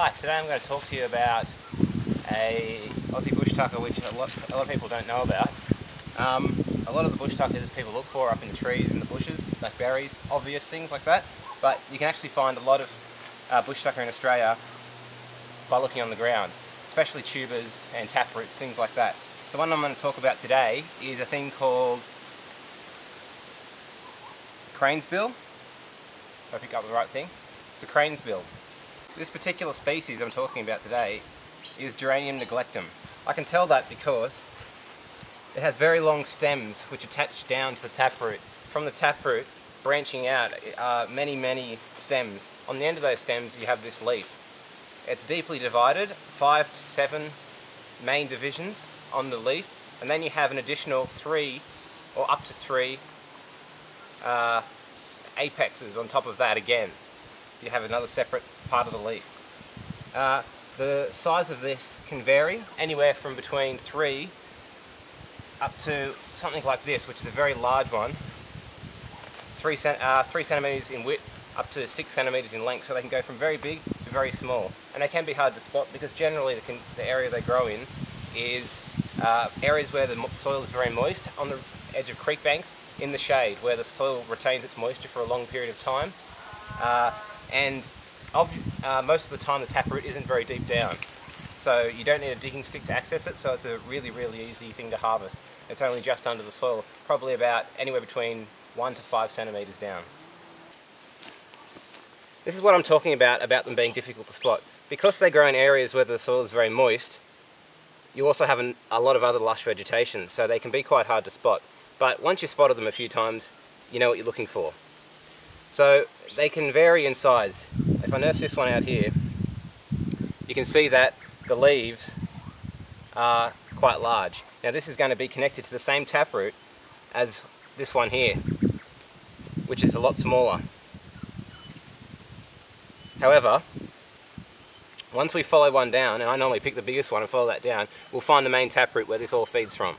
Hi, today I'm going to talk to you about a Aussie bush tucker which a lot of people don't know about. A lot of the bush tuckers people look for up in the trees and the bushes, like berries, obvious things like that, but you can actually find a lot of bush tucker in Australia by looking on the ground, especially tubers and taproots, things like that. The one I'm going to talk about today is a thing called Cranesbill, if I pick up the right thing. It's a Cranesbill. This particular species I'm talking about today is Geranium neglectum. I can tell that because it has very long stems which attach down to the taproot. From the taproot, branching out many stems. On the end of those stems you have this leaf. It's deeply divided, 5 to 7 main divisions on the leaf, and then you have an additional 3 or up to 3 apexes on top of that again. You have another separate part of the leaf. The size of this can vary, anywhere from between 3 up to something like this, which is a very large one, 3 centimeters in width up to 6 centimeters in length, so they can go from very big to very small. And they can be hard to spot because generally the area they grow in is areas where the soil is very moist, on the edge of creek banks, in the shade, where the soil retains its moisture for a long period of time. And most of the time the taproot isn't very deep down, so you don't need a digging stick to access it, so it's a really easy thing to harvest. It's only just under the soil, probably about anywhere between 1 to 5 centimeters down. This is what I'm talking about them being difficult to spot. Because they grow in areas where the soil is very moist, you also have a lot of other lush vegetation, so they can be quite hard to spot. But once you've spotted them a few times, you know what you're looking for. So they can vary in size. If I nurse this one out here, you can see that the leaves are quite large. Now this is going to be connected to the same taproot as this one here, which is a lot smaller. However, once we follow one down, and I normally pick the biggest one and follow that down, we'll find the main taproot where this all feeds from.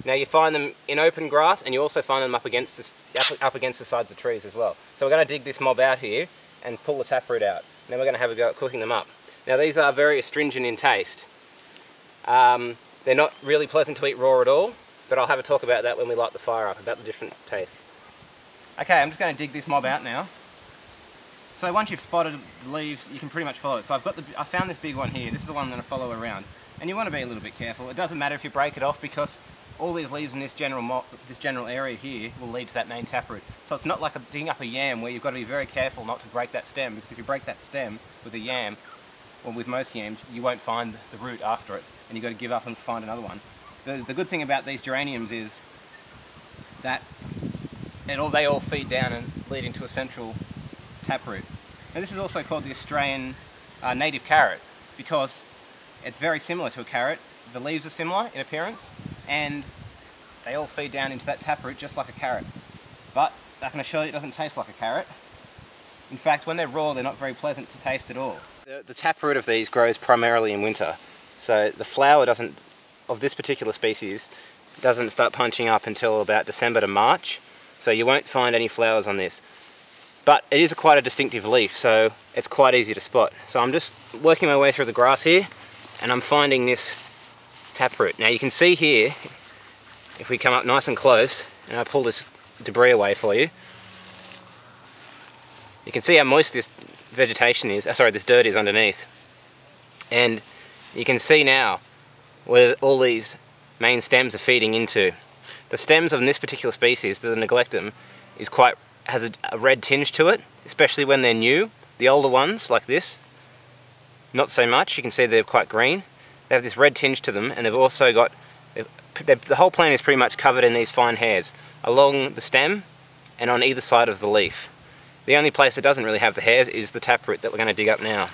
Now you find them in open grass, and you also find them up against the sides of trees as well. So we're going to dig this mob out here and pull the taproot out. Then we're going to have a go at cooking them up. Now these are very astringent in taste. They're not really pleasant to eat raw at all, but I'll have a talk about that when we light the fire up, about the different tastes. Okay, I'm just going to dig this mob out now. So once you've spotted the leaves, you can pretty much follow it. So I found this big one here. This is the one I'm going to follow around. And you want to be a little bit careful. It doesn't matter if you break it off, because all these leaves in this general area here will lead to that main taproot. So it's not like digging up a yam where you've got to be very careful not to break that stem, because if you break that stem with a yam, or with most yams, you won't find the root after it, and you've got to give up and find another one. The good thing about these geraniums is that they all feed down and lead into a central taproot. Now this is also called the Australian native carrot, because it's very similar to a carrot. The leaves are similar in appearance, and they all feed down into that taproot just like a carrot. But I can assure you it doesn't taste like a carrot. In fact, when they're raw, they're not very pleasant to taste at all. The taproot of these grows primarily in winter, so the flower of this particular species doesn't start punching up until about December to March, so you won't find any flowers on this. But it is quite a distinctive leaf, so it's quite easy to spot. So I'm just working my way through the grass here, and I'm finding this taproot. Now you can see here, if we come up nice and close, and I pull this debris away for you, you can see how moist this vegetation is, this dirt is underneath. And you can see now where all these main stems are feeding into. The stems of this particular species, the neglectum, has a red tinge to it, especially when they're new. The older ones, like this, not so much. You can see they're quite green. They have this red tinge to them, and they've also got, the whole plant is pretty much covered in these fine hairs along the stem and on either side of the leaf. The only place that doesn't really have the hairs is the taproot that we're going to dig up now.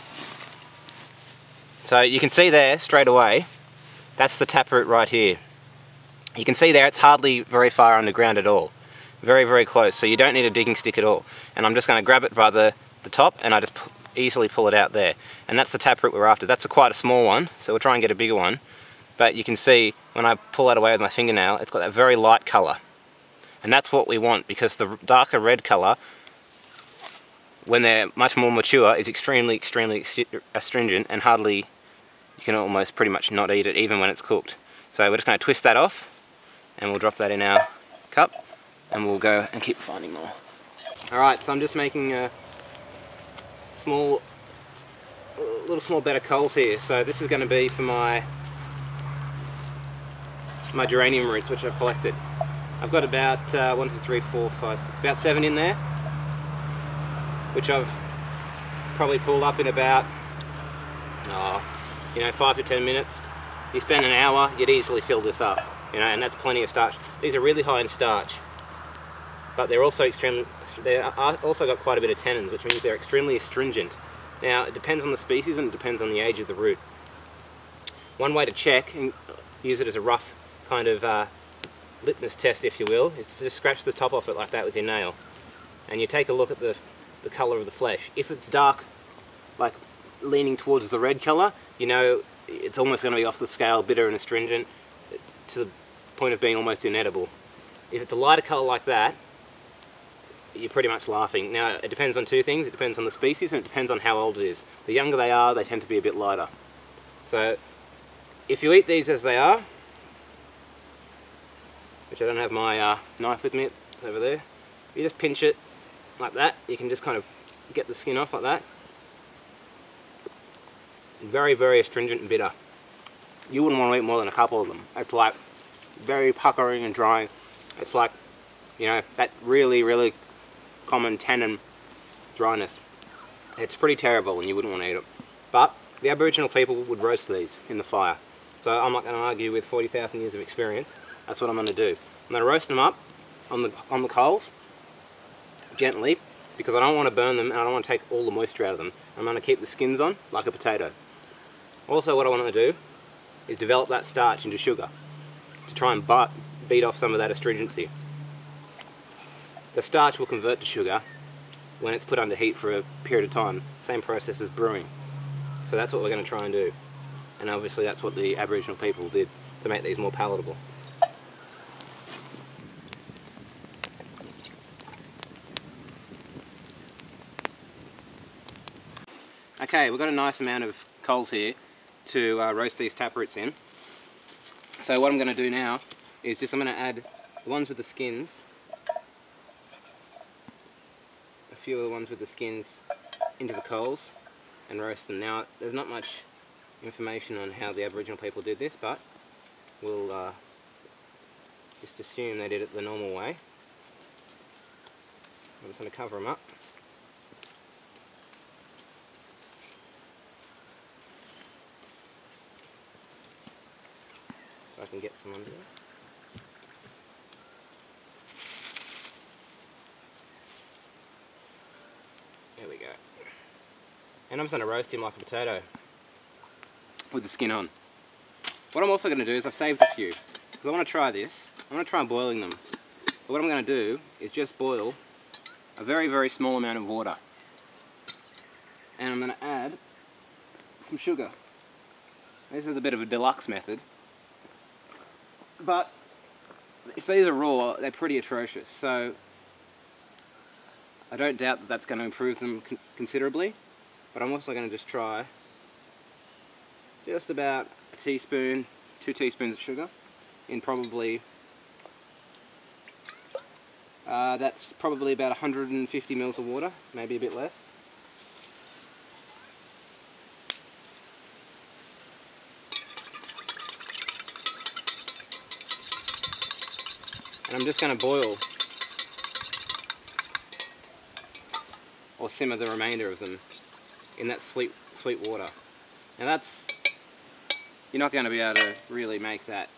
So you can see there straight away, that's the taproot right here. You can see there it's hardly very far underground at all. Very close, so you don't need a digging stick at all. And I'm just going to grab it by the top, and I just easily pull it out there. And that's the taproot we're after. That's quite a small one, so we'll try and get a bigger one. But you can see when I pull that away with my fingernail, it's got that very light colour. And that's what we want, because the darker red colour when they're much more mature, is extremely astringent, and hardly, you can almost pretty much not eat it even when it's cooked. So we're just going to twist that off, and we'll drop that in our cup, and we'll go and keep finding more. Alright, so I'm just making a little small bed of coals here. So this is going to be for my geranium roots, which I've collected. I've got about 1, 2, 3, 4, 5, 6, about 7 in there, which I've probably pulled up in about 5 to 10 minutes. You spend an hour, you'd easily fill this up, and that's plenty of starch. These are really high in starch, but they're also also got quite a bit of tannins, which means they're extremely astringent. Now, it depends on the species and it depends on the age of the root. One way to check, and use it as a rough kind of litmus test, if you will, is to just scratch the top off it like that with your nail, and you take a look at the colour of the flesh. If it's dark, like leaning towards the red colour, it's almost going to be off the scale, bitter and astringent, to the point of being almost inedible. If it's a lighter colour like that, you're pretty much laughing. Now, it depends on two things. It depends on the species and it depends on how old it is. The younger they are, they tend to be a bit lighter. So, if you eat these as they are, which I don't have my knife with me, it's over there, you just pinch it like that. You can just kind of get the skin off like that. Very, very astringent and bitter. You wouldn't want to eat more than a couple of them. It's like very puckering and drying. It's like, that really, really common tannin dryness. It's pretty terrible and you wouldn't want to eat it. But the Aboriginal people would roast these in the fire. So I'm not going to argue with 40,000 years of experience. That's what I'm going to do. I'm going to roast them up on the coals, gently, because I don't want to burn them and I don't want to take all the moisture out of them. I'm going to keep the skins on like a potato. Also, what I want to do is develop that starch into sugar to try and beat off some of that astringency. The starch will convert to sugar when it's put under heat for a period of time. Same process as brewing. So that's what we're going to try and do. And obviously that's what the Aboriginal people did to make these more palatable. Okay, we've got a nice amount of coals here to roast these taproots in. So what I'm going to do now is I'm going to add the ones with the skins, a few of the ones with the skins into the coals and roast them. Now, there's not much information on how the Aboriginal people did this, but we'll just assume they did it the normal way. I'm just going to cover them up. So I can get some under there. There we go. And I'm just going to roast him like a potato with the skin on. What I'm also going to do is I've saved a few because I want to try this. I want to try boiling them. But what I'm going to do is just boil a very, very small amount of water. And I'm going to add some sugar. This is a bit of a deluxe method. But if these are raw, they're pretty atrocious. So I don't doubt that that's going to improve them considerably. But I'm also going to just try just about a teaspoon, 2 teaspoons of sugar in probably, that's probably about 150 mils of water, maybe a bit less. And I'm just going to boil or simmer the remainder of them in that sweet water. Now that's, you're not going to be able to really make that,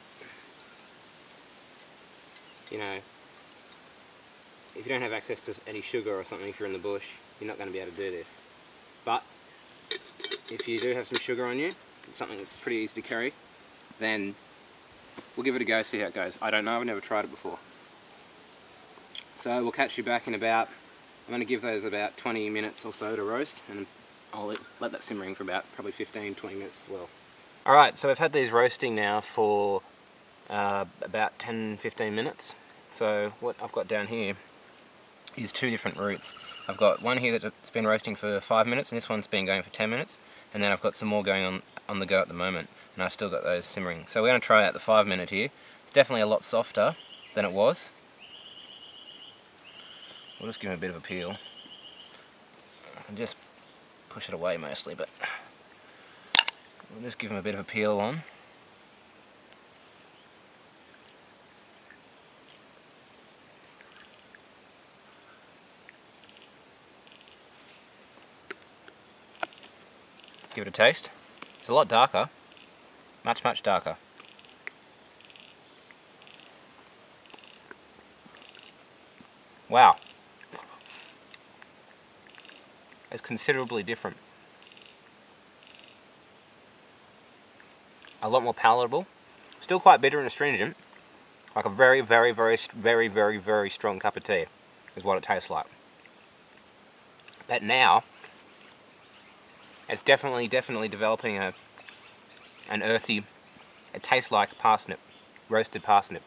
if you don't have access to any sugar or something, if you're in the bush, you're not going to be able to do this. But if you do have some sugar on you, it's something that's pretty easy to carry, then we'll give it a go, see how it goes. I don't know, I've never tried it before. So we'll catch you back in about, I'm going to give those about 20 minutes or so to roast, and I'll let that simmering for about probably 15-20 minutes as well. Alright, so we've had these roasting now for about 10-15 minutes. So what I've got down here is two different roots. I've got one here that's been roasting for 5 minutes, and this one's been going for 10 minutes, and then I've got some more going on the go at the moment, and I've still got those simmering. So we're going to try out the 5 minute here. It's definitely a lot softer than it was. We'll just give it a bit of a peel. I can just push it away mostly, but we'll just give them a bit of a peel on. Give it a taste. It's a lot darker, much darker. Wow, it's considerably different. A lot more palatable. Still quite bitter and astringent, like a very strong cup of tea is what it tastes like. But now it's definitely developing an earthy. It tastes like parsnip, roasted parsnip.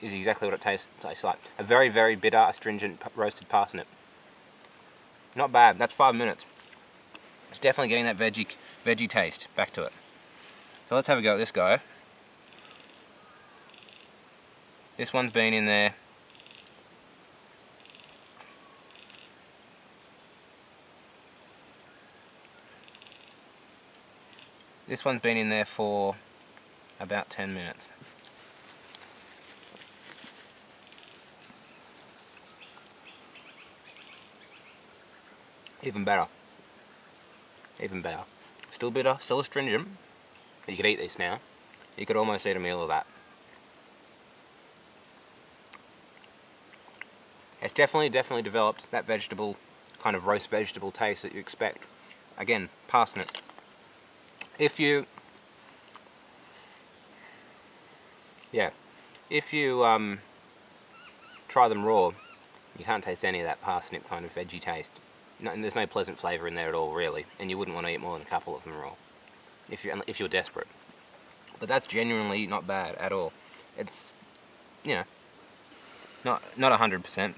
Is exactly what it tastes like. A very bitter, astringent roasted parsnip. Not bad. That's 5 minutes. It's definitely getting that veggie taste back to it. So let's have a go at this guy. This one's been in there. This one's been in there for about 10 minutes. Even better. Even better. Still bitter, still astringent. You could eat this now. You could almost eat a meal of that. It's definitely developed that vegetable, kind of roast vegetable taste that you expect. Again, parsnip. If you try them raw, you can't taste any of that parsnip kind of veggie taste. No, there's no pleasant flavour in there at all, really, and you wouldn't want to eat more than a couple of them raw, if you're desperate. But that's genuinely not bad at all. It's, you know, not 100%.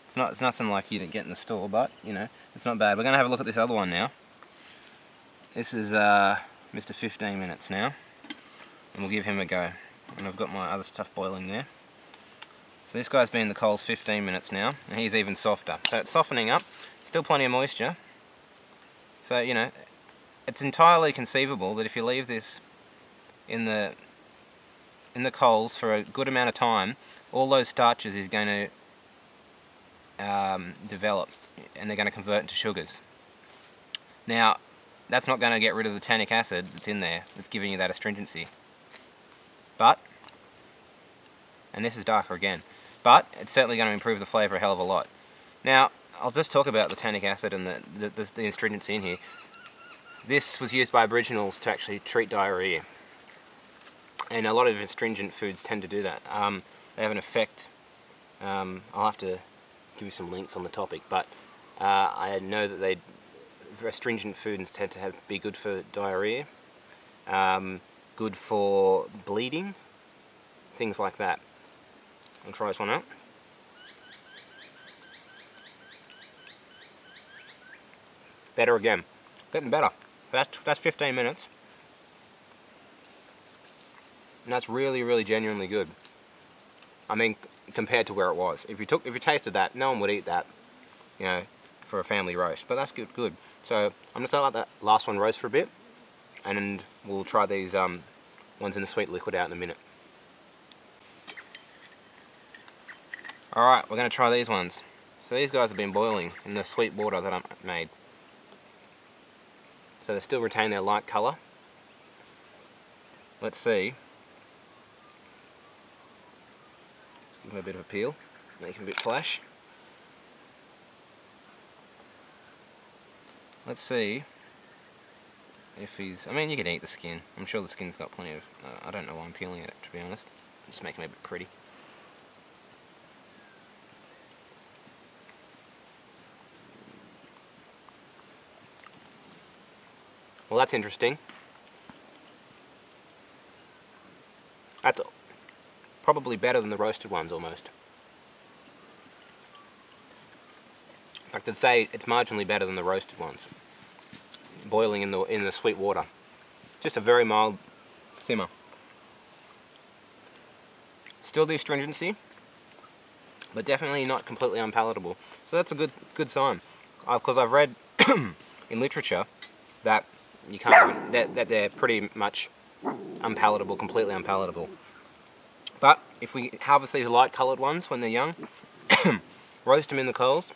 It's nothing like you get in the store, but you know, it's not bad. We're going to have a look at this other one now. This is Mr. 15 minutes now, and we'll give him a go. And I've got my other stuff boiling there. So this guy's been in the coals 15 minutes now, and he's even softer. So it's softening up, still plenty of moisture. So, you know, it's entirely conceivable that if you leave this in the coals for a good amount of time, all those starches is going to develop, and they're going to convert into sugars. Now, that's not going to get rid of the tannic acid that's in there, that's giving you that astringency. But, and this is darker again, but it's certainly going to improve the flavour a hell of a lot. Now, I'll just talk about the tannic acid and the astringency in here. This was used by Aboriginals to actually treat diarrhoea. And a lot of astringent foods tend to do that. They have an effect. I'll have to give you some links on the topic, but I know that astringent foods tend to be good for diarrhoea, good for bleeding, things like that. I'll try this one out. Better again, getting better. That's 15 minutes, and that's really genuinely good. I mean, compared to where it was. If you tasted that, no one would eat that, you know, for a family roast. But that's good. So I'm just gonna let that last one roast for a bit, and we'll try these ones in the sweet liquid out in a minute. Alright, we're going to try these ones. So these guys have been boiling in the sweet water that I made. So they still retain their light colour. Let's see. Give them a bit of a peel, make them a bit flash. Let's see if he's... I mean, you can eat the skin. I'm sure the skin's got plenty of... I don't know why I'm peeling it, to be honest. Just make him a bit pretty. Well, that's interesting. That's probably better than the roasted ones, almost. In fact, I'd say it's marginally better than the roasted ones. Boiling in the sweet water. Just a very mild simmer. Still the astringency, but definitely not completely unpalatable. So that's a good sign. Because I've read in literature that you can't that they're pretty much unpalatable, completely unpalatable. But if we harvest these light coloured ones when they're young, roast them in the coals,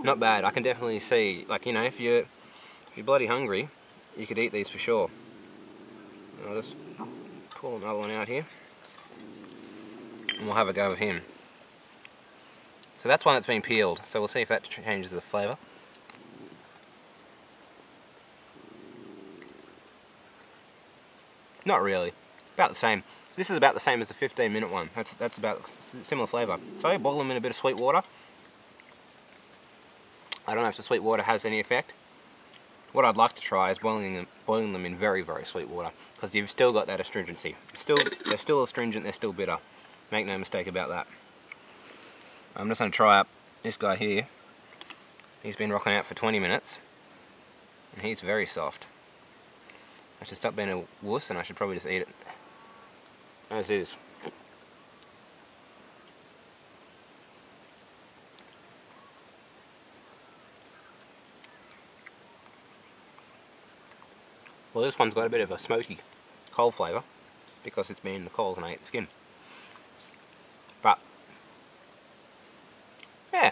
not bad. I can definitely see, like, you know, if you're bloody hungry, you could eat these for sure. I'll just pull another one out here, and we'll have a go of him. So that's one that's been peeled, so we'll see if that changes the flavour. Not really. About the same. So this is about the same as the 15-minute one. That's about similar flavour. So boil them in a bit of sweet water. I don't know if the sweet water has any effect. What I'd like to try is boiling them in very, very sweet water, because you've still got that astringency. They're still astringent, they're still bitter. Make no mistake about that. I'm just going to try up this guy here. He's been rocking out for 20 minutes, and he's very soft. I should stop being a wuss, and I should probably just eat it as is. Well, this one's got a bit of a smoky coal flavour because it's been in the coals and I ate the skin. But yeah,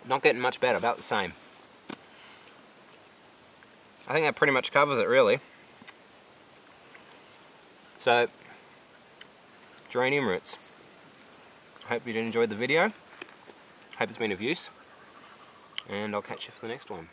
not getting much better, about the same. I think that pretty much covers it, really. So, geranium roots. I hope you enjoyed the video. Hope it's been of use. And I'll catch you for the next one.